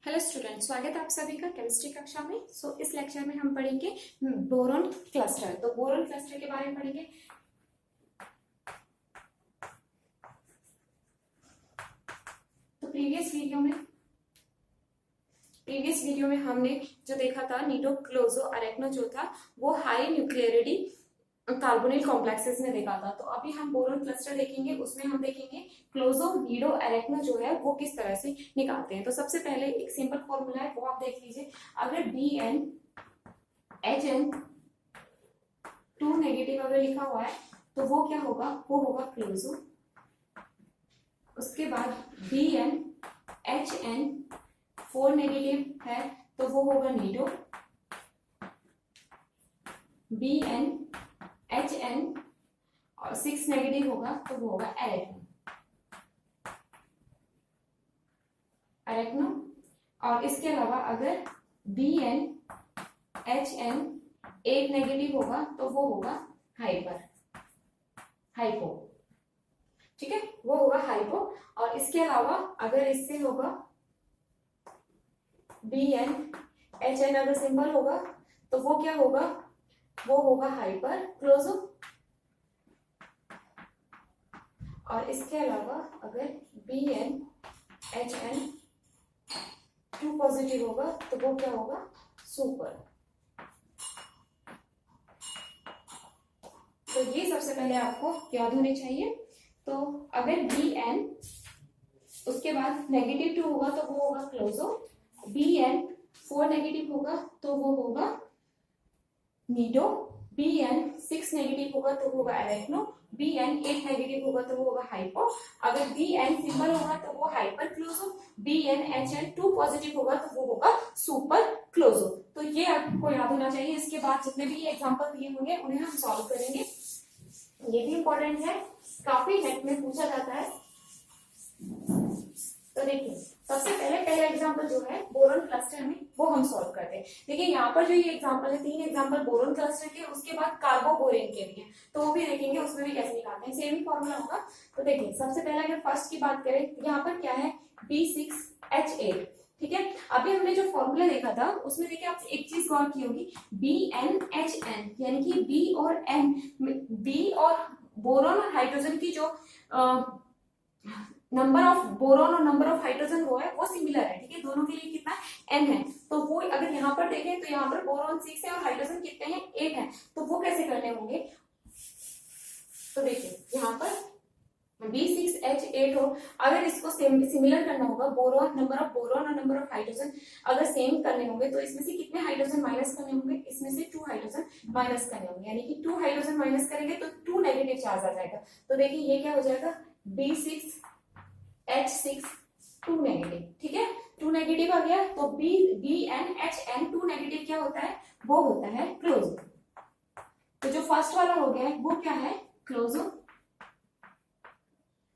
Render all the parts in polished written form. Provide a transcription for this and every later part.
Hello student, स्वागत है आप सभी का केमिस्ट्री कक्षा में। इस लेक्चर में हम पढ़ेंगे बोरोन क्लस्टर। तो बोरोन क्लस्टर के बारे में पढ़ेंगे। तो प्रीवियस वीडियो में हमने जो देखा था निडो क्लोजो अरेक्नो जो था वो हाई न्यूक्लियरिटी कार्बोनिल कॉम्प्लेक्सेस में देखा था। तो अभी हम बोरोन क्लस्टर देखेंगे, उसमें हम देखेंगे क्लोजो नीडो अरेक्नो जो है वो किस तरह से निकालते हैं। तो सबसे पहले एक सिंपल फॉर्मूला है वो आप देख लीजिए। अगर BN HN 2 नेगेटिव अगर लिखा हुआ है तो वो क्या होगा, वो होगा क्लोजो। उसके बाद BN HN 4 नेगेटिव है तो वो होगा नीडो। BN HN और 6 नेगेटिव होगा तो वो होगा एरेक्नो। और इसके अलावा अगर BN HN 8 नेगेटिव होगा तो वो होगा हाइपो। ठीक है, वो होगा हाइपो। और इसके अलावा अगर इससे होगा BN HN अगर सिंबल होगा तो वो क्या होगा, वो होगा हाइपर क्लोजो। और इसके अलावा अगर BN HN 2 पॉजिटिव होगा तो वो क्या होगा, सुपर। तो ये सबसे पहले आपको याद होने चाहिए। तो अगर BN उसके बाद नेगेटिव 2 होगा तो वो होगा क्लोजो। BN 4 नेगेटिव होगा तो वो होगा नीडो। BN 6 नेगेटिव होगा तो वो होगा एरेक्नो। BN 8 नेगेटिव होगा तो वो होगा हाइपो। अगर BN सिंबल होगा तो वो हाइपर क्लोजो। BN HN 2 पॉजिटिव होगा तो वो होगा सुपर क्लोजो। तो ये आपको याद होना चाहिए। इसके बाद जितने भी एग्जांपल दिए होंगे उन्हें हम सॉल्व करेंगे। ये भी इंपॉर्टेंट है, काफी नेट में पूछा जाता है। तो देखिए सबसे पहले एग्जांपल जो है बोरोन क्लस्टर में वो हम सॉल्व करते हैं। देखिए यहाँ पर जो ये एग्जांपल है, 3 एग्जांपल बोरोन क्लस्टर के, उसके बाद कार्बोबोरेन के भी है, तो वो भी देखेंगे, उसमें भी कैसे निकालते हैं, सेम ही फॉर्मूला होगा। तो देखिए सबसे पहले अगर फर्स्ट की बात करें, यहाँ पर क्या है B6H8। ठीक है, अभी हमने जो फॉर्मूला देखा था उसमें देखिए आप एक चीज गौर की होगी, BnHn यानी कि बी और बोरोन और हाइड्रोजन की जो नंबर ऑफ बोरोन और नंबर ऑफ हाइड्रोजन वो है वो सिमिलर है। ठीक है, दोनों के लिए कितना n है। तो वो अगर यहाँ पर देखें तो यहाँ पर बोरोन 6 है और हाइड्रोजन कितने हैं, 8 है। तो वो कैसे करने होंगे, तो देखिए यहाँ पर B6H8 हो, अगर इसको सिमिलर करना होगा, बोरोन नंबर ऑफ बोरोन और नंबर ऑफ हाइड्रोजन अगर सेम करने होंगे तो इसमें से कितने हाइड्रोजन माइनस करने होंगे, इसमें से 2 हाइड्रोजन माइनस करने होंगे। यानी कि 2 हाइड्रोजन माइनस करेंगे तो 2 नेगेटिव चार्ज आ जाएगा। तो देखिए ये क्या हो जाएगा, B6H6 2 नेगेटिव। ठीक है, 2 नेगेटिव आ गया तो BnHn 2 नेगेटिव क्या होता है, वो होता है क्लोजो। तो जो फर्स्ट वाला हो गया है वो क्या है, क्लोजो।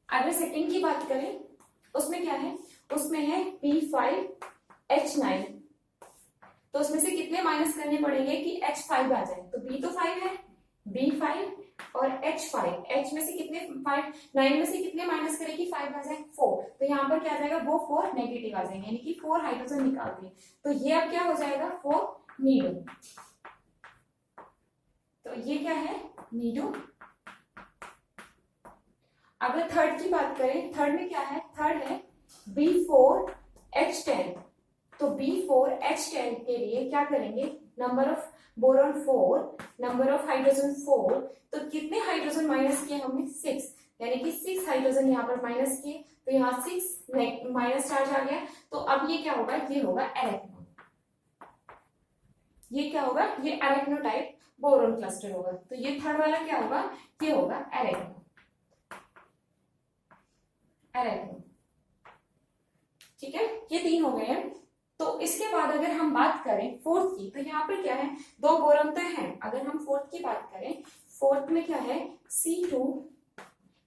अगर सेकंड की बात करें उसमें क्या है, उसमें है B5H9। तो उसमें से कितने माइनस करने पड़ेंगे कि H5 आ जाए। तो B तो 5 है, B5 और H5, H में से कितने 5, 9 में से कितने माइनस करें कि 5 आ जाए, 4। तो यहाँ पर क्या आ जाएगा, वो 4 नेगेटिव आ जाएंगे, यानी कि 4 हाइड्रोजन निकाल दिए। तो ये अब क्या हो जाएगा, 4 नीडो। तो ये क्या है, नीडो। अगर थर्ड की बात करें, थर्ड में क्या है, थर्ड है B4H10। तो B4H10 के लिए क्या करेंगे, number of boron 4, number of hydrogen 4। तो कितने हाइड्रोजन माइनस किए हमने, 6, यानी कि 6 हाइड्रोजन यहाँ पर माइनस किए। तो यहाँ 6 माइनस चार्ज आ गया। तो अब ये क्या होगा, ये होगा एरेक्नो। ये क्या होगा, ये एरेक्नो टाइप बोरोन क्लस्टर होगा। तो ये थर्ड वाला क्या होगा, ये होगा एरेक्नो। ठीक है, ये 3 हो गए हैं। तो इसके बाद अगर हम बात करें फोर्थ की, तो यहाँ पर क्या है, 2 बोरॉन तो है। अगर हम फोर्थ की बात करें, फोर्थ में क्या है C2,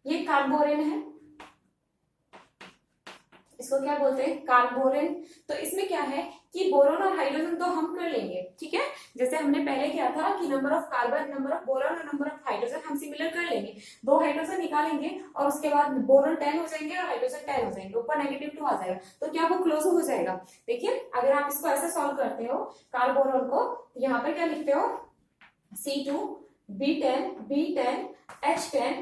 ये कार्बोरेन है, इसको क्या बोलते हैं, कार्बोरेन। तो इसमें क्या है कि बोरॉन और हाइड्रोजन तो हम कर लेंगे, ठीक है, जैसे हमने पहले किया था कि number of carbon, number of boron और नंबर ऑफ हाइड्रोजन हम सिमिलर कर लेंगे, 2 हाइड्रोजन निकालेंगे और उसके बाद बोरॉन 10 हो जाएंगे और हाइड्रोजन 10 हो जाएंगे, ऊपर -2 आ जाएगा, तो क्या वो क्लोज हो जाएगा। देखिए अगर आप इसको ऐसे सॉल्व करते हो कार्बोरॉन को, यहाँ पर क्या लिखते हो C2 B10 B10 H10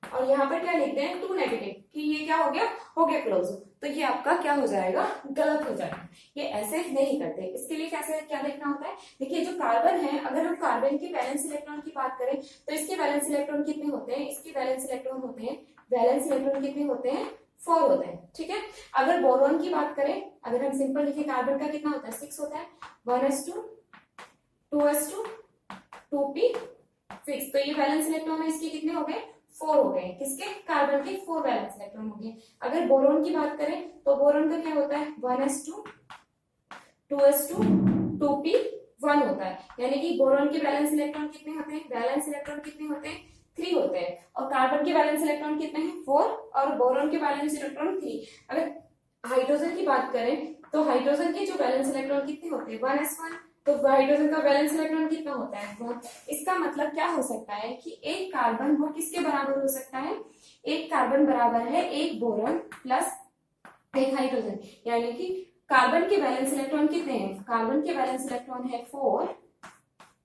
और यहाँ पर क्या लिखते हैं 2 नेगेटिव, कि ये क्या हो गया क्लोज। तो ये आपका क्या हो जाएगा, गलत हो जाएगा, ये ऐसे नहीं करते। इसके लिए कैसे क्या देखना होता है, देखिए जो कार्बन है, अगर हम कार्बन के वैलेंस इलेक्ट्रॉन की बात करें तो इसके वैलेंस इलेक्ट्रॉन कितने होते हैं, इसके वैलेंस इलेक्ट्रॉन होते हैं, वैलेंस इलेक्ट्रॉन कितने होते हैं 4 होते हैं, ठीक है। अगर बोरॉन की बात करें, अगर हम सिंपल लिखे कार्बन का कितना होता है 6 होता है, 1s2 2s2 2p6, तो ये वैलेंस इलेक्ट्रॉन है इसके कितने हो गए 4 हो गए, किसके कार्बन के 4 वैलेंस इलेक्ट्रॉन हो गए। अगर बोरॉन की बात करें तो बोरॉन का क्या होता है 1s2 2s2 2p1 होता है, यानी कि बोरॉन के वैलेंस इलेक्ट्रॉन कितने होते हैं, वैलेंस इलेक्ट्रॉन कितने होते हैं 3 होते हैं, और कार्बन के वैलेंस इलेक्ट्रॉन कितने हैं 4 और बोरॉन के वैलेंस इलेक्ट्रॉन 3। अगर हाइड्रोजन की बात करें तो हाइड्रोजन के जो वैलेंस इलेक्ट्रॉन कितने होते हैं 1s1, तो हाइड्रोजन का वैलेंस इलेक्ट्रॉन कितना होता है 1। इसका मतलब क्या हो सकता है कि एक कार्बन वो किसके बराबर हो सकता है, एक कार्बन बराबर है एक बोरॉन प्लस एक हाइड्रोजन, यानी कि कार्बन के वैलेंस इलेक्ट्रॉन कितने हैं, कार्बन के वैलेंस इलेक्ट्रॉन है 4,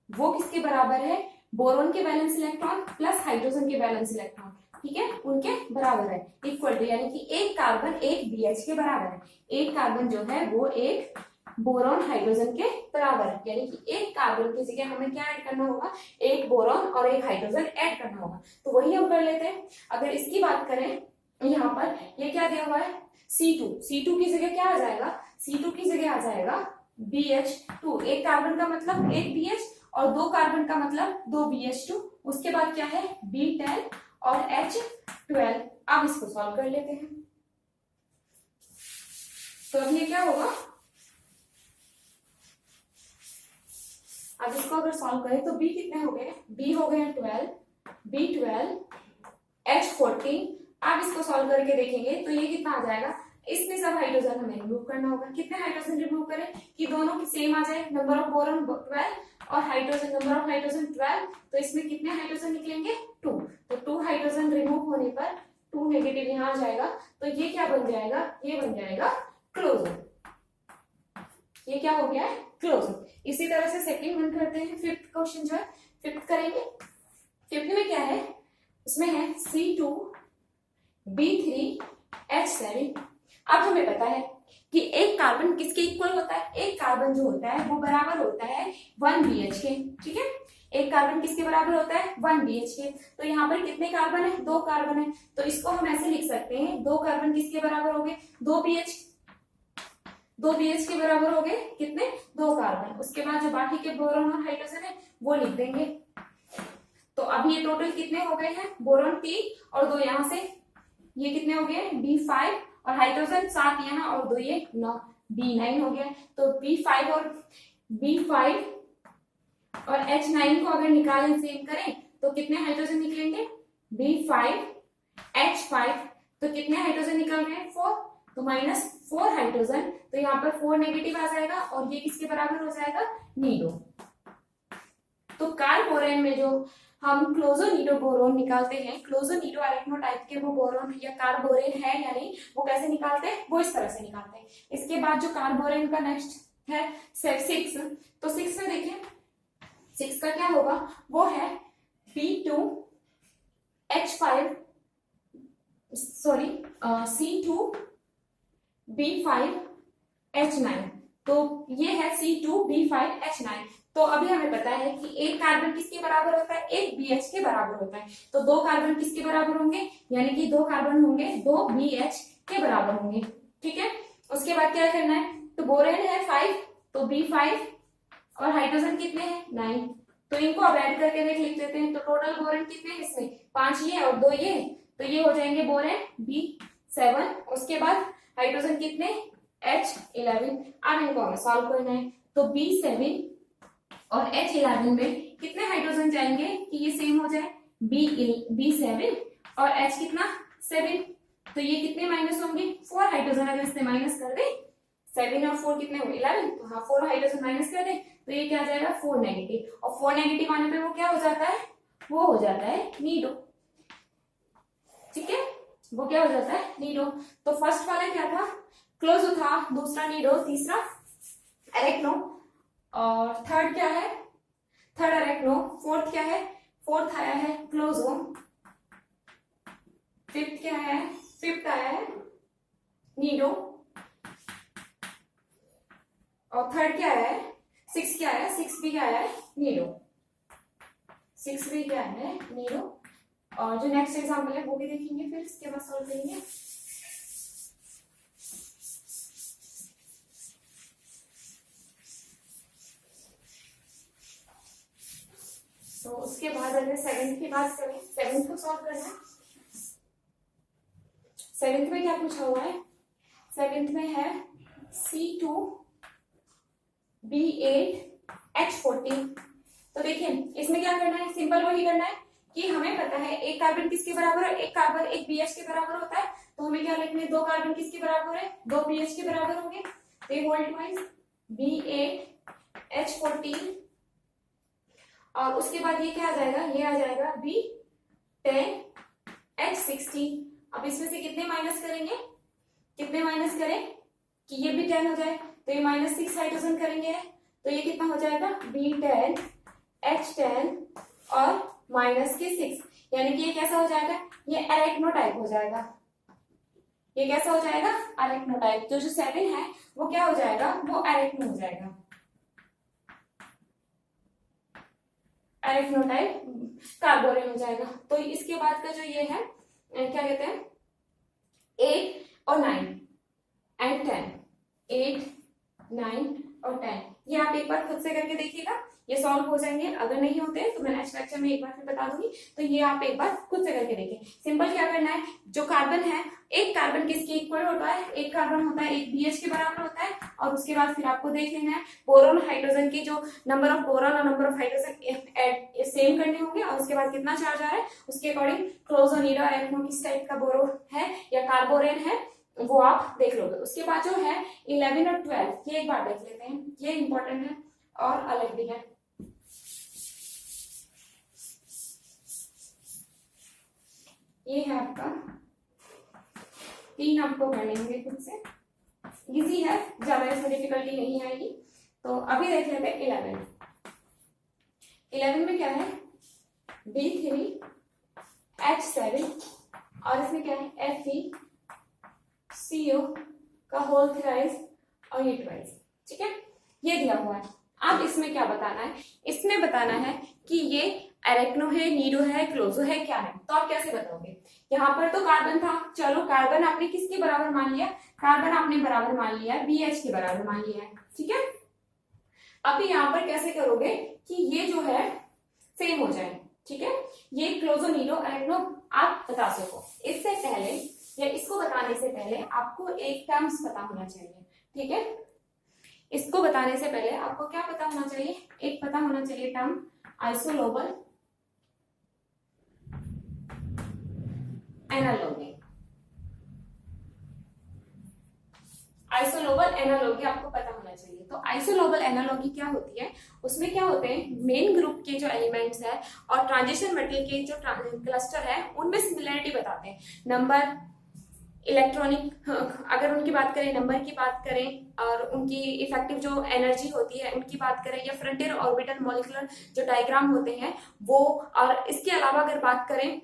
वो किसके बराबर है बोरॉन के वैलेंस इलेक्ट्रॉन प्लस हाइड्रोजन के वैलेंस इलेक्ट्रॉन, ठीक है, उनके बराबर है, इक्वल टू, यानी कि एक कार्बन एक BH के बराबर है, एक कार्बन जो है वो एक बोरॉन हाइड्रोजन के बराबर है, यानी कि एक कार्बन की जगह हमें क्या ऐड करना होगा, एक बोरॉन और एक हाइड्रोजन ऐड करना होगा, तो वही हम कर लेते हैं। अगर इसकी बात करें यहाँ पर ये क्या दिया हुआ है C2 की जगह क्या आ जाएगा, C2 की जगह आ जाएगा BH2, एक कार्बन का मतलब एक BH और 2 कार्बन का मतलब 2 BH2, उसके बाद क्या है B10 और H12। अब इसको सॉल्व कर लेते हैं, तो अब ये क्या होगा, अब इसको अगर सॉल्व करें तो B कितने हो गए, B हो गए 12 B12 H14। अब इसको सॉल्व करके देखेंगे तो ये कितना आ जाएगा, इसमें सब हाइड्रोजन हमें रिमूव करना होगा, कितने हाइड्रोजन रिमूव करें कि दोनों की सेम आ जाए, नंबर ऑफ बोरॉन 12 और हाइड्रोजन नंबर ऑफ हाइड्रोजन 12, तो इसमें कितने हाइड्रोजन निकलेंगे 2, तो 2 हाइड्रोजन रिमूव होने पर 2 नेगेटिव यहाँ आ जाएगा, तो ये क्या बन जाएगा, ये बन जाएगा क्लोजर, ये क्या हो गया है क्लोजर। इसी तरह से सेकंड वन करते हैं, फिफ्थ क्वेश्चन जो है फिफ्थ करेंगे। फिफ्थ में क्या है, उसमें है C2 B3 H7। अब हमें पता है कि एक कार्बन किसके इक्वल होता है, एक कार्बन जो होता है वो बराबर होता है 1 BH के, ठीक है, एक कार्बन किसके बराबर होता है 1 BH के, तो यहाँ पर कितने कार्बन है 2 कार्बन है, तो इसको हम ऐसे लिख सकते हैं 2 कार्बन किसके बराबर हो गए 2 BH के बराबर हो गए कितने 2 कार्बन, उसके बाद जो बाकी के बोरॉन और हाइड्रोजन है वो लिख देंगे। तो अब ये टोटल कितने हो गए हैं, बोरॉन 3 और 2 यहाँ से, ये कितने हो गए B5 और हाइड्रोजन 7 यहाँ और 2 ये 9 B9 हो गया। तो B5 और H9 को अगर निकालें सेम करें तो कितने हाइड्रोजन निकलेंगे B5 H5, तो कितने हाइड्रोजन निकल रहे हैं 4, तो -4 हाइड्रोजन, तो यहाँ पर 4 नेगेटिव आ जाएगा और ये किसके बराबर हो जाएगा नीडो। तो कार्बोरेन में जो हम क्लोजोनीडो बोरोन निकालते हैं, क्लोजोनीडो एरेक्नो टाइप के वो बोरोन या कार्बोरेन है या नहीं, वो कैसे निकालते हैं, वो इस तरह से निकालते हैं। इसके बाद जो कार्बोरेन का नेक्स्ट है 6, तो 6 में देखिए 6 का क्या होगा, वो है C2 B5 H9, तो ये है C2 B5 H9। तो अभी हमें पता है कि एक कार्बन किसके बराबर होता है, एक BH के बराबर होता है, तो 2 कार्बन किसके बराबर होंगे, यानी कि 2 कार्बन होंगे 2 BH के बराबर होंगे, ठीक है। उसके बाद क्या करना है, तो बोरेन है 5, तो B5 और हाइड्रोजन कितने हैं 9, तो इनको अब ऐड करके लिख लेते हैं। तो टोटल बोरेन कितने हैं इसमें 5 ये और 2 ये, तो ये हो जाएंगे बोरेन B7। उसके बाद हाइड्रोजन कितने H11। अब इनको हमें सॉल्व करना है, तो B7 और H11 में कितने हाइड्रोजन जाएंगे कि ये सेम हो जाए B7 और H कितना 7, तो ये कितने माइनस होंगे 4 हाइड्रोजन, अगर इससे माइनस कर दे 7 और 4 कितने होंगे 11, तो हाँ 4 हाइड्रोजन माइनस कर दे तो ये क्या आ जाएगा 4 नेगेटिव, और 4 नेगेटिव आने पे वो क्या हो जाता है, वो हो जाता है नीडो। ठीक है, वो क्या हो जाता है नीडो। तो फर्स्ट वाला क्या था, क्लोजो था, दूसरा नीडो, तीसरा एरेक्नो, और थर्ड क्या है, थर्ड एरेक्नो, फोर्थ क्या है, फोर्थ आया है क्लोजो, फिफ्थ क्या है, फिफ्थ आया है नीडो, और थर्ड क्या है, सिक्स क्या है, सिक्स भी क्या है नीडो, सिक्स भी क्या है नीडो। और जो नेक्स्ट एग्जाम्पल है वो भी देखेंगे, फिर इसके बाद सॉल्व करेंगे। तो उसके बाद अगर सेवेंथ की बात करें, सेवेंथ को सॉल्व करना है। सेवेंथ में क्या पूछा हुआ है, सेवेंथ में है C2B8H14। तो देखिए इसमें क्या करना है, सिंपल वही करना है कि हमें पता है एक कार्बन किसके बराबर है, एक कार्बन एक BH के बराबर होता है, तो हमें क्या लिखना है, दो कार्बन किसके बराबर है, दो BH के बराबर होंगे, तो ये होल्ड वाइज B8H14, और उसके बाद ये क्या आ जाएगा, ये आ जाएगा B10H16। अब इसमें से कितने माइनस करेंगे, कितने माइनस करें कि ये भी 10 हो जाए, तो ये -6 हाइड्रोजन करेंगे, तो ये कितना हो जाएगा B10H10 और -6, यानी कि ये कैसा हो जाएगा, ये एरेक्नो टाइप हो जाएगा, ये कैसा हो जाएगा एरेक्नो टाइप। तो जो 7 है वो क्या हो जाएगा, वो एरेक्नो हो जाएगा, एरेक्नो टाइप कार्बोरेन हो जाएगा। तो इसके बाद का जो ये है क्या कहते हैं, 8 और 9 एंड 10, 8, 9 और 10, ये आप एक बार खुद से करके देखिएगा, ये सॉल्व हो जाएंगे। अगर नहीं होते हैं तो मैं नेक्स्ट लेक्चर में एक बार फिर बता दूंगी, तो ये आप एक बार खुद से करके देखिए। सिंपल क्या करना है, जो कार्बन है, एक कार्बन किसके इक्वल होता है, एक कार्बन होता है एक BH के बराबर होता है, और उसके बाद फिर आपको देख लेना है बोरोन हाइड्रोजन की जो नंबर ऑफ बोरोन और नंबर ऑफ हाइड्रोजन सेम करने होंगे, और उसके बाद कितना चार्ज आ रहा है उसके अकॉर्डिंग क्लोजो नीडो एरेक्नो किस टाइप का बोरो है या कार्बोरेन है वो आप देख लोगे। उसके बाद जो है 11 और 12, ये एक बार देख लेते हैं, ये इंपॉर्टेंट है और अलग भी है। ये है आपका 3, आपको करने होंगे खुद से, इजी है, ज्यादा इसमें डिफिकल्टी नहीं आएगी। तो अभी देख लेते हैं 11 में क्या है, B3H7 और इसमें क्या है FeCO का होल थ्राइस और ये ट्वाइस। ठीक है, ये दिया हुआ है। अब इसमें क्या बताना है, इसमें बताना है कि ये एरेक्नो है, नीडो है, क्लोजो है, क्या है। तो आप कैसे बताओगे, यहाँ पर तो कार्बन था, चलो कार्बन आपने किसके बराबर मान लिया, कार्बन आपने बराबर मान लिया BH के बराबर मान लिया है। ठीक है, अभी यहाँ पर कैसे करोगे कि ये जो है सेम हो जाए। ठीक है, ये क्लोजो नीडो एरेक्नो आप बता सको। इससे पहले या इसको बताने से पहले आपको एक टर्म्स पता होना चाहिए। ठीक है, इसको बताने से पहले आपको क्या पता होना चाहिए, एक पता होना चाहिए term isolobal analogy. Isolobal analogy आपको पता होना चाहिए। तो आइसोलोबल एनालॉगी क्या होती है, उसमें क्या होते हैं, मेन ग्रुप के जो एलिमेंट्स है और ट्रांजिशन मेटल के जो क्लस्टर है उनमें सिमिलरिटी बताते हैं। नंबर, इलेक्ट्रॉनिक, अगर उनकी बात करें, नंबर की बात करें, और उनकी इफेक्टिव जो एनर्जी होती है उनकी बात करें, या फ्रंटियर ऑर्बिटल मॉलिक्यूलर जो डायग्राम होते हैं वो, और इसके अलावा अगर बात करें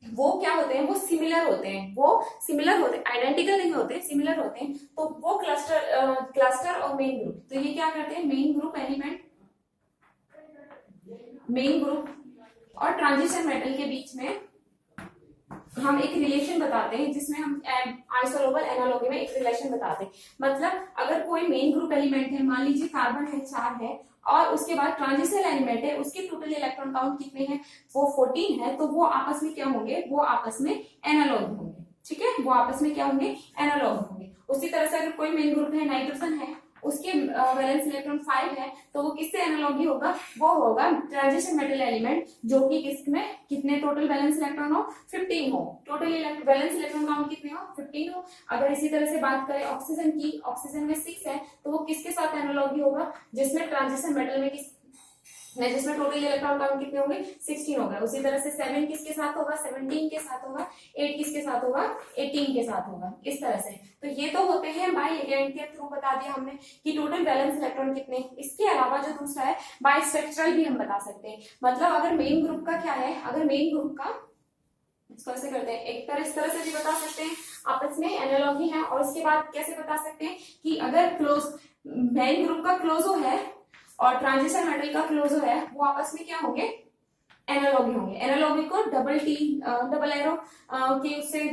वो क्या होते हैं, वो सिमिलर होते हैं, वो सिमिलर होते हैं, आइडेंटिकल नहीं होते, सिमिलर होते हैं। तो वो क्लस्टर और मेन ग्रुप, तो ये क्या करते हैं, main group element, main group और ट्रांजिशन मेटल के बीच में हम एक रिलेशन बताते हैं, जिसमें हम आइसोलोबल एनालॉगी में एक रिलेशन बताते हैं। मतलब अगर कोई मेन ग्रुप एलिमेंट है, मान लीजिए कार्बन है 4 है, और उसके बाद ट्रांजिशन एलिमेंट है, उसके टोटल इलेक्ट्रॉन काउंट कितने हैं, वो 14 है, तो वो आपस में क्या होंगे, वो आपस में एनालॉग होंगे। ठीक है, वो आपस में क्या होंगे, एनालॉग होंगे। उसी तरह से अगर कोई मेन ग्रुप है, नाइट्रोजन है, उसके वैलेंस इलेक्ट्रॉन 5 है, तो वो किससे एनालॉगी होगा, वो होगा ट्रांजिशन मेटल एलिमेंट, जो कि किसमें कितने टोटल वैलेंस इलेक्ट्रॉन हो, 15 हो, टोटल वैलेंस इलेक्ट्रॉन काउंट कितने हो, 15 हो। अगर इसी तरह से बात करें ऑक्सीजन की, ऑक्सीजन में 6 है, तो वो किसके साथ एनालॉगी होगा, जिसमें ट्रांजिशन मेटल में जिसमें टोटल इलेक्ट्रॉन काउंट कितने होंगे, 16 होगा। उसी तरह से 7 किसके साथ होगा, 17 के साथ होगा। 8 किसके साथ होगा, 18 के साथ होगा। इस तरह से तो ये तो होते हैं बाय लिगेंड के थ्रू बता दिया हमने कि टोटल वैलेंस इलेक्ट्रॉन कितने। इसके अलावा जो दूसरा है बाय स्ट्रक्चरल भी हम बता सकते हैं। मतलब अगर मेन ग्रुप का क्या है, अगर मेन ग्रुप का इसको ऐसे करते हैं, एक तरह इस तरह से भी बता सकते हैं आपस में एनालॉगी है। और इसके बाद कैसे बता सकते हैं कि अगर क्लोज मेन ग्रुप का क्लोजो है और ट्रांजिशन मेटल का क्लोजो है, वो आपस में क्या होंगे, एनालॉगी होंगे। एनालॉगी को डबल एरो के उससे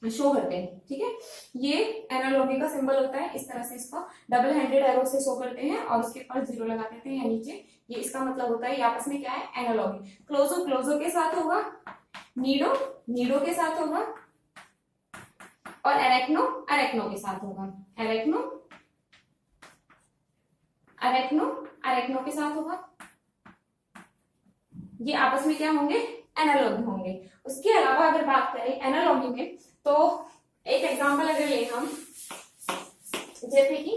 शो करते हैं, ठीक है। ये एनालॉगी का सिंबल होता है, इस तरह से इसको डबल हैंडेड एरो से शो करते हैं और उसके ऊपर 0 लगा देते हैं या नीचे। ये इसका मतलब होता है ये आपस में क्या है, एनालॉगी। क्लोजो क्लोजो के साथ होगा, नीडो नीडो के साथ होगा और एरेक्नो एरेक्नो के साथ होगा। एरेक्नो एरेक्नो एरेक्नो के साथ होगा। ये आपस में क्या होंगे, एनालॉगी होंगे। उसके अलावा अगर बात करें एनालॉगी में, तो एक एग्जांपल अगर ले हम, जैसे कि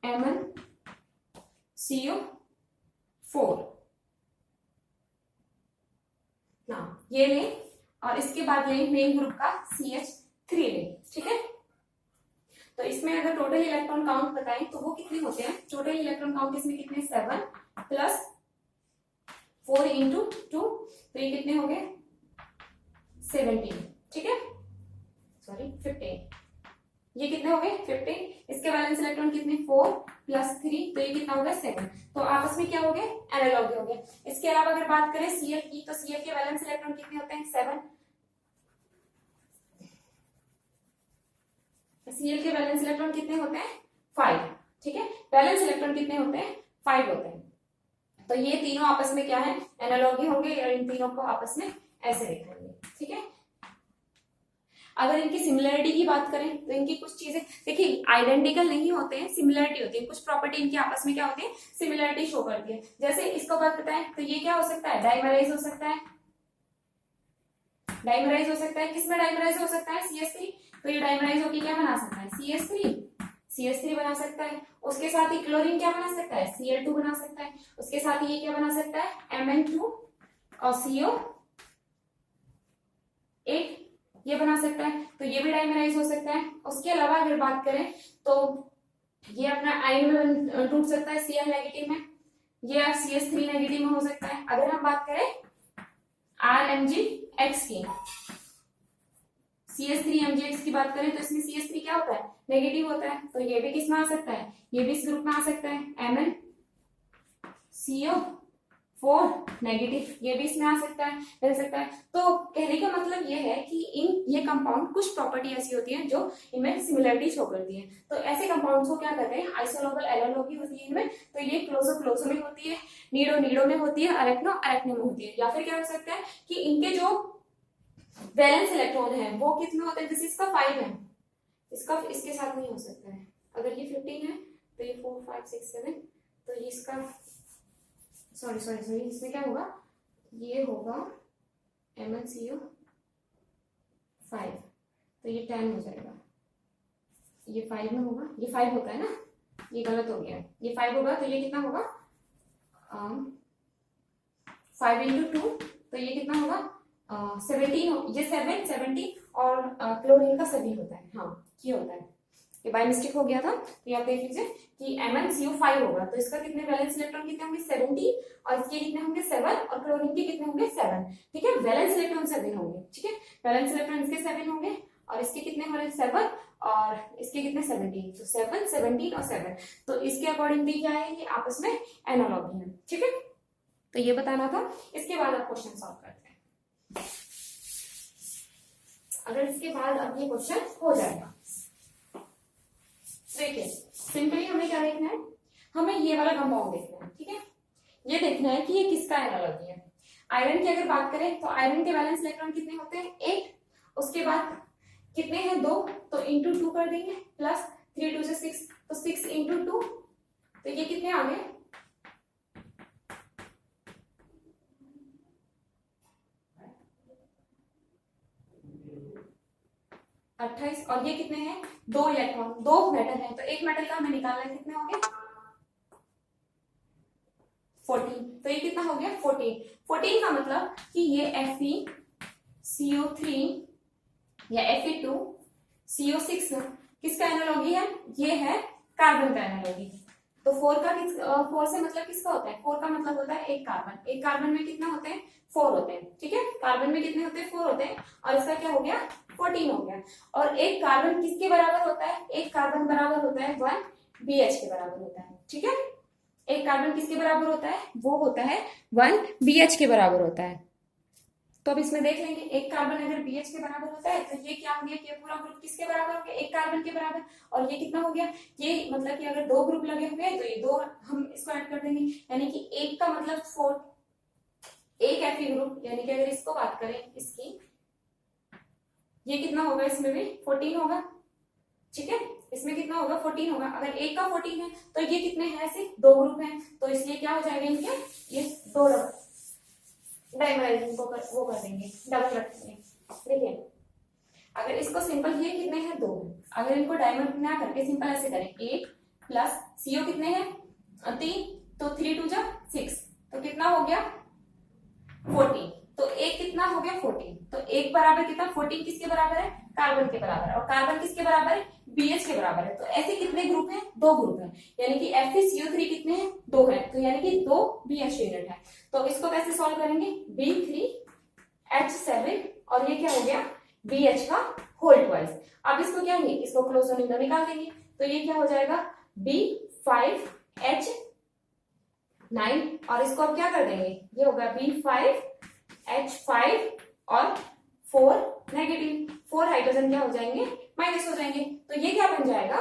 MnCO4 ना, ये ले और इसके बाद ले मेन ग्रुप का CH3 ले, ठीक है। तो इसमें अगर टोटल इलेक्ट्रॉन काउंट बताएं तो वो कितने होते हैं, टोटल इलेक्ट्रॉन काउंट इसमें कितने, 7 प्लस 4 इंटू 2, तो ये कितने हो गए, 17, ठीक है, सॉरी 15। ये कितने हो गए, 15। इसके वैलेंस इलेक्ट्रॉन कितने, 4 प्लस 3, तो ये कितना हो गया, 7। तो आपस में क्या हो गए, एनालॉगी हो गए। इसके अलावा अगर बात करें Cl की, तो Cl के वैलेंस इलेक्ट्रॉन कितने होते हैं, 7। Cl के वैलेंस इलेक्ट्रॉन कितने होते हैं, 5, ठीक है। वैलेंस इलेक्ट्रॉन कितने होते हैं, 5 होते हैं। तो ये तीनों आपस में क्या है, एनालॉगी होंगे और इन तीनों को आपस में ऐसे लिखेंगे, ठीक है। अगर इनकी सिमिलरिटी की बात करें तो इनकी कुछ चीजें देखिए आइडेंटिकल नहीं होते हैं, सिमिलरिटी होती है। कुछ प्रॉपर्टी इनकी आपस में क्या होती है, सिमिलरिटी शो करती है। जैसे इसको बात बताएं तो ये क्या हो सकता है, डाइमराइज हो सकता है, डाइमराइज हो सकता है। किसमें डाइमराइज हो सकता है, CH3। तो ये डाइमराइज होकर क्या बना सकता है, CH3 बना सकता है। उसके साथ ही क्लोरीन क्या बना सकता है, Cl2 बना सकता है। उसके साथ ही ये क्या बना सकता है, Mn2 और CO8 ये बना सकता है। तो ये भी डाइमराइज हो सकता है। उसके अलावा अगर बात करें तो ये अपना आयन में टूट सकता है, Cl नेगेटिव में, ये CH3 नेगेटिव में हो सकता है। अगर हम बात करें RMgX की, CH3MgX की बात करें तो इसमें CH3 क्या होता है, नेगेटिव होता है। तो ये भी किस में आ सकता है, ये भी इस ग्रुप में आ सकता है, MnCO4 नेगेटिव, ये भी इसमें आ सकता है, मिल सकता है। तो कहने का मतलब ये है कि ये कंपाउंड कुछ प्रॉपर्टी ऐसी होती है जो इनमें सिमिलरिटी शो करती है। तो ऐसे कंपाउंड्स को क्या कहते हैं, आइसोलोबल एनालॉगी होती है इनमें। तो ये क्लोजो क्लोजो में होती है, नीडो नीडो में होती है, अरेक्नो अरेक्नो में होती है। या फिर क्या हो सकता है कि इनके जो वैलेंस इलेक्ट्रॉन है वो कितने होते हैं, जैसे इसका 5 है, इसका इसके साथ नहीं हो सकता है। अगर ये 15 है तो ये 4 5 6 7, तो ये इसका सॉरी इसमें क्या होगा, ये होगा MnCO5, तो ये 10 हो जाएगा। ये 5 में होगा, ये 5 होता है ना, ये गलत हो गया, ये 5 होगा। तो ये कितना होगा, 5 इंटू 2, तो ये कितना होगा, 17। ये 7 17 और क्लोरीन का सभी होता है, हाँ ये होता है, ये बाय मिस्टेक हो गया था। तो आप देख लीजिए कि MnCO5 होगा, तो इसका कितने वैलेंस इलेक्ट्रॉन कितने होंगे, 70, और इसके कितने होंगे 7, और क्लोरीन के कितने होंगे 7, ठीक है। वैलेंस इलेक्ट्रॉन 7 होंगे, ठीक है। वैलेंस इलेक्ट्रॉन इसके 7 होंगे और इसके कितने हो रहे 7 और इसके कितने 17, तो 7 17 और 7। तो इसके अकॉर्डिंगली क्या है, ये आपस में एनालॉगी है, ठीक है। तो ये बताना था। इसके बाद आप क्वेश्चन सॉल्व करते हैं। अगर इसके बाद अब ये क्वेश्चन हो जाएगा, देखिए सिंपली हमें क्या देखना है, हमें ये वाला कंपाउंड देखना है, ठीक है। ये देखना है कि ये किसका एनालॉगी है। आयरन की अगर बात करें तो आयरन के वैलेंस इलेक्ट्रॉन कितने होते हैं, 8। उसके बाद कितने हैं, 2, तो इंटू 2 कर देंगे, प्लस 3 2 से 6, तो 6 इंटू 2, तो ये कितने आ गए 28, और ये कितने हैं 2 इलेक्ट्रॉन, 2 मेटल है, तो एक मेटल का हमें निकालना है, कितने हो गए 14, तो ये कितना हो गया 14। 14 का मतलब कि ये FeCO3 या Fe2CO6 किसका एनालॉगी है, ये है कार्बन का एनालॉगी। तो 4 से मतलब किसका होता है, 4 का मतलब होता है एक कार्बन में कितना होते हैं 4 होते हैं, ठीक है, कार्बन में कितने होते हैं 4 होते हैं, और इसका क्या हो गया 14 हो गया। और एक कार्बन किसके बराबर होता है, एक कार्बन बराबर होता है 1 BH के बराबर होता है, ठीक है, एक कार्बन किसके बराबर होता है, वो होता है 1 BH के बराबर होता है। तो अब इसमें देख लेंगे, एक कार्बन अगर BH के बराबर होता है तो ये क्या हो गया कि पूरा ग्रुप किसके बराबर हो गया, एक कार्बन के बराबर, और ये कितना हो गया, ये मतलब कि अगर 2 ग्रुप लगे हुए हैं तो ये 2 हम इसको ऐड कर देंगे, यानी कि एक का मतलब 4, एक Fe ग्रुप, यानी कि अगर इसको बात करें इसकी, ये कितना होगा, इसमें भी 14 होगा, ठीक है, इसमें कितना होगा 14 होगा। अगर एक का 14 है तो ये कितने हैं, ऐसे 2 ग्रुप हैं, तो इसलिए क्या हो जाएगा इनके, ये 2 डाइमराइजिंग को वो कर देंगे, डबल रख देंगे। देखिए अगर इसको सिंपल, ये कितने हैं 2, अगर इनको डायमंड ना करके सिंपल ऐसे करें, 8 प्लस CO कितने हैं 3, तो 3 2 जा 6, तो कितना हो गया 14, तो एक कितना हो गया 14, तो एक बराबर कितना 14 किसके बराबर है, कार्बन के बराबर है, और कार्बन किसके बराबर है BH के बराबर है। तो ऐसे कितने ग्रुप हैं, 2 ग्रुप हैं, यानी कि FeCO3 कितने हैं 2 हैं, तो यानी कि 2 BH यूनिट है। तो इसको कैसे सॉल्व करेंगे, B3H7, और ये क्या हो गया BH का होल ट्वाइस। अब इसको क्या है, इसको क्लोजोनिडो निकाल देंगे, तो ये क्या हो जाएगा B5H9, और इसको अब क्या कर देंगे, ये होगा B5H5 और 4 नेगेटिव, 4 हाइड्रोजन क्या हो जाएंगे माइनस हो जाएंगे, तो ये क्या बन जाएगा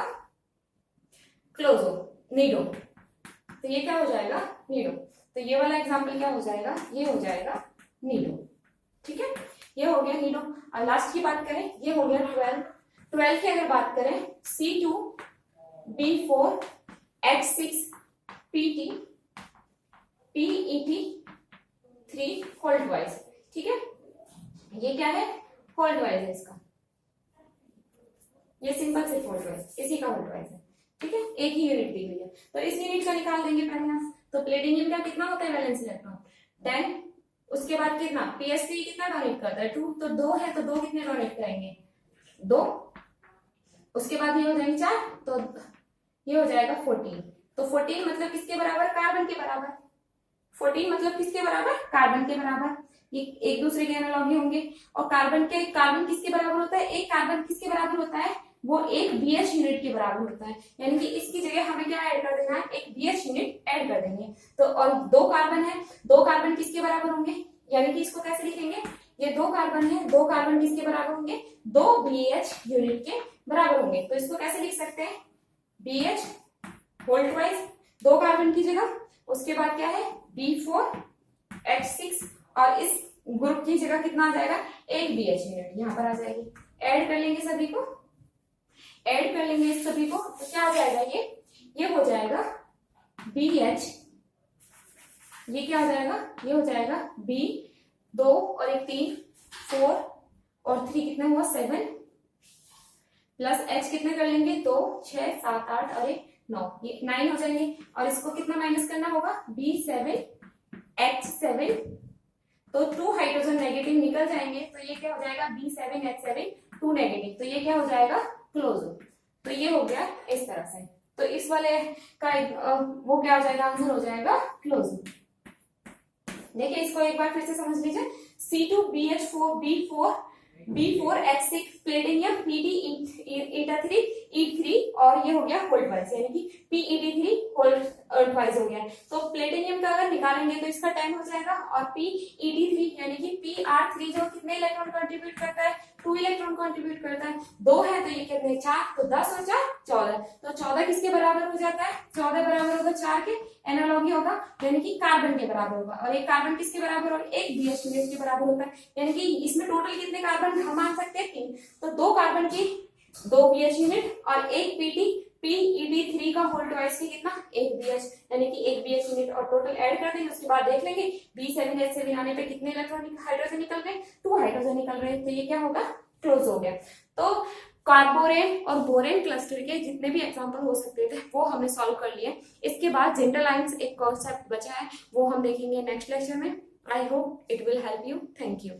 क्लोजोनिडो, तो ये क्या हो जाएगा नीडो। तो ये वाला एग्जांपल क्या हो जाएगा, ये हो जाएगा नीडो, ठीक है, ये हो गया नीडो। और लास्ट की बात करें, ये हो गया 12 की अगर बात करें C2B4H6PT PET3 होल्ड वाइज, ठीक है, ये क्या है होल्ड वाइज है इसका, ये सिंपल से होल्ड वाइज, इसी का होल्ड वाइज है, ठीक है, एक ही यूनिट दी हुई है, तो इस यूनिट का निकाल देंगे पहले हम। तो प्लेटिनियम का कितना होता है वैलेंस इलेक्ट्रॉन 10, उसके बाद कितना PS3 कितना डोनेट करता है 2, तो 2 है तो 2 कितने डोनेट करेंगे 2, उसके बाद ये हो जाएंगे 4, तो ये हो जाएगा 14, तो 14 मतलब किसके बराबर, कार्बन के बराबर, 14 मतलब किसके बराबर, कार्बन के बराबर, ये एक दूसरे के एनालॉगी होंगे। और कार्बन किसके बराबर होता है, एक कार्बन किसके बराबर होता है, वो एक BH यूनिट के बराबर होता है, यानी कि इसकी जगह हमें क्या ऐड कर देना है, एक BH यूनिट ऐड कर देंगे। तो और 2 कार्बन है, 2 कार्बन किसके बराबर होंगे, यानी कि इसको कैसे लिखेंगे, ये 2 कार्बन है, 2 कार्बन किसके बराबर होंगे, 2 BH यूनिट के बराबर होंगे। तो इसको कैसे लिख सकते हैं, BH होल्ड वाइज 2 कार्बन की जगह, उसके बाद क्या है B4H6, और इस ग्रुप की जगह कितना आ जाएगा, एक BH यूनिट यहाँ पर आ जाएगी। ऐड कर लेंगे सभी को, ऐड कर लेंगे इस सभी को, तो क्या आ जाएगा, ये हो जाएगा BH, ये क्या हो जाएगा, ये हो जाएगा B 2 और एक 3 4 और 3 कितना हुआ 7 प्लस H कितने कर लेंगे 2 6 7 8 और एक 9, ये 9 हो जाएंगे। और इसको कितना माइनस करना होगा B7H7, तो 2 हाइड्रोजन नेगेटिव निकल जाएंगे, तो ये क्या हो जाएगा B7H7 2 नेगेटिव, तो ये क्या हो जाएगा क्लोजो। तो ये हो गया इस तरह से, तो इस वाले का वो क्या हो जाएगा, आंसर हो जाएगा क्लोजो। देखिए इसको एक बार फिर से समझ लीजिए, C2BH4B4H6 प्लेटिनियम PDE3 E3, और ये हो गया होल्ड वाइज, यानी कि PET3 होल्ड वाइज हो गया। तो प्लेटिनियम का अगर निकालेंगे तो इसका 10 हो जाएगा, और PET3 यानी कि PR3 जो कितने इलेक्ट्रॉन कंट्रीब्यूट करता है 2 इलेक्ट्रॉन कंट्रीब्यूट करता है, 2 है तो ये कितने 4, तो 10 और 4 14, तो 14 किसके बराबर हो जाता है, 14 बराबर होगा 4 के एनालॉगी होगा, यानी कि कार्बन के बराबर होगा, और एक कार्बन किसके बराबर और एक BH यूनिट के बराबर होता है, यानी कि इसमें टोटल कितने कार्बन हम मान सकते हैं 3, तो 2 कार्बन की 2 BH यूनिट और एक पीटी PED3 का होल ट्वाइस की कितना 1 BH, यानी कि 1 BH यूनिट और टोटल ऐड कर देंगे। उसके बाद देख लेंगे B7H7 आने पे कितने इलेक्ट्रॉनिक हाइड्रोजन निकल गए, 2 हाइड्रोजन निकल रहे, तो ये क्या होगा, क्लोज हो गया। तो कार्बोरेन और बोरेन क्लस्टर के जितने भी एग्जांपल हो सकते थे वो हमने सॉल्व कर लिए। इसके बाद जेंडर लाइंस एक कॉन्सेप्ट बचा है, वो हम देखेंगे नेक्स्ट लेक्चर में। I hope it will help you. Thank you.